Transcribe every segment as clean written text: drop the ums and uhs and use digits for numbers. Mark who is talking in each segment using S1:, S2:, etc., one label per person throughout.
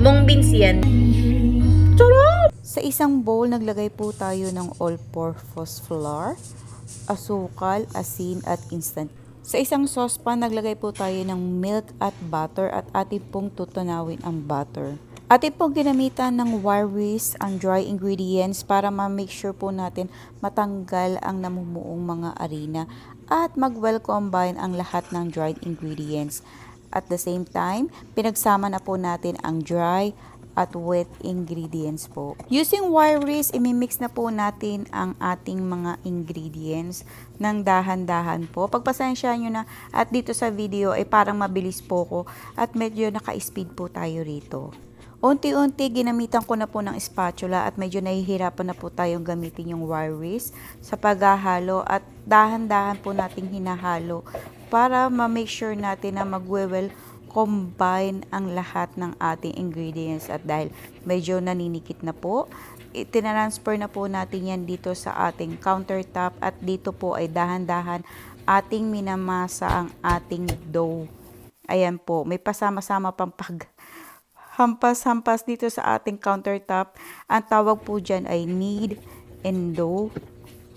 S1: Mung beans yan.
S2: Sa isang bowl, naglagay po tayo ng all-purpose flour, asukal, asin at instant. Sa isang saucepan, naglagay po tayo ng milk at butter at atin pong tutunawin ang butter. Atin pong ginamitan ng wire whisk ang dry ingredients para ma-make sure po natin matanggal ang namumuong mga arena at mag-well combine ang lahat ng dried ingredients. At the same time, pinagsama na po natin ang dry at wet ingredients po. Using wire whisk, imimix na po natin ang ating mga ingredients ng dahan-dahan po. Pagpasensya nyo na at dito sa video ay parang mabilis po ko at medyo naka-speed po tayo rito. Unti-unti ginamitan ko na po ng spatula at medyo nahihirapan na po tayong gamitin yung wire whisk sa paghahalo at dahan-dahan po nating hinahalo para ma-make sure natin na mag-well combine ang lahat ng ating ingredients at dahil medyo naninikit na po, itinransfer na po natin yan dito sa ating countertop at dito po ay dahan-dahan ating minamasa ang ating dough. Ayan po, may pasama-sama pang hampas-hampas dito sa ating countertop. Ang tawag po dyan ay knead and dough.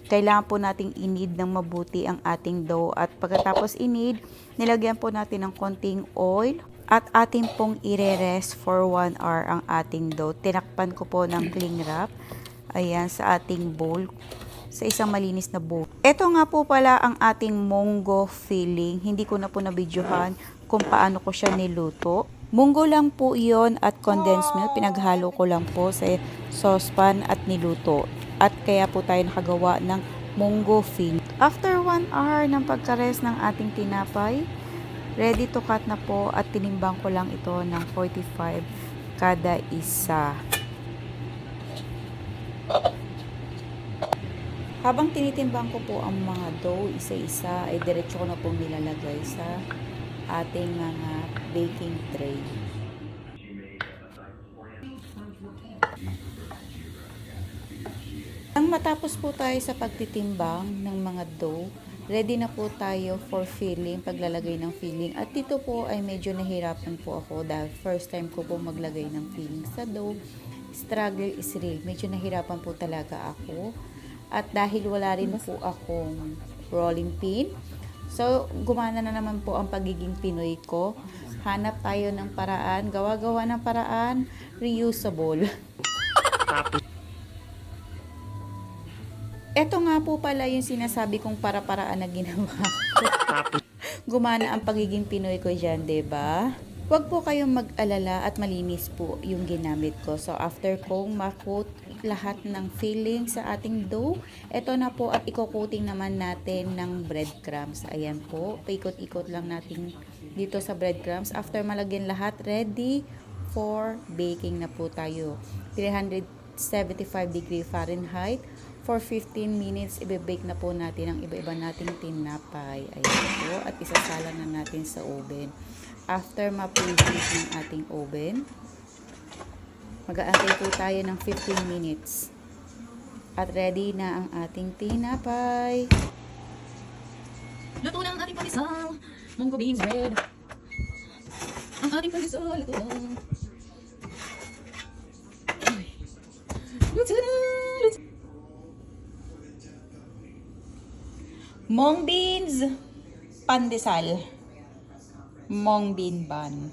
S2: Kailangan po nating i-knead ng mabuti ang ating dough at pagkatapos i-knead, nilagyan po natin ng konting oil at ating pong i-rest for 1 hour ang ating dough. Tinakpan ko po ng cling wrap, ayan, sa ating bowl, sa isang malinis na bowl. Ito nga po pala ang ating munggo filling. Hindi ko na po nabidyohan kung paano ko siya niluto. Munggo lang po iyon at condensed milk. Pinaghalo ko lang po sa saucepan at niluto. At kaya po tayo nakagawa ng munggo filling. After 1 hour ng pagka-rest ng ating tinapay, ready to cut na po at tinimbang ko lang ito ng 45 kada isa. Habang tinitimbang ko po ang mga dough isa-isa, ay diretso ko na pong nilalagay sa ating mga baking tray. Nang matapos po tayo sa pagtitimbang ng mga dough, ready na po tayo for filling, paglalagay ng filling. At dito po ay medyo nahirapan po ako dahil first time ko po maglagay ng filling sa dough. Struggle is real. Medyo nahirapan po talaga ako. At dahil wala rin po akong rolling pin, so gumana na naman po ang pagiging Pinoy ko. Hanap tayo ng paraan, gawa-gawa ng paraan, reusable. Ito nga po pala yung sinasabi kong para-paraan na ginawa ko. Gumana ang pagiging Pinoy ko dyan, ba? Diba? Huwag po kayong mag-alala at malinis po yung ginamit ko. So, after kong makot lahat ng filling sa ating dough, ito na po at iko-coating naman natin ng breadcrumbs. Ayan po, paikot-ikot lang natin dito sa breadcrumbs. After malagyan lahat, ready for baking na po tayo. 375 degree Fahrenheit. For 15 minutes, i-bake na po natin ang iba-iba nating tinapay. Ayan po. At isasala na natin sa oven. After ma-preheat ng ating oven, mag-aantay po tayo ng 15 minutes. At ready na ang ating tinapay.
S1: Luto na ang ating pandesal. Munggo beans bread. Ang ating pandesal, luto na. Luto na, luto. Mung beans pandesal. Mung bean bun.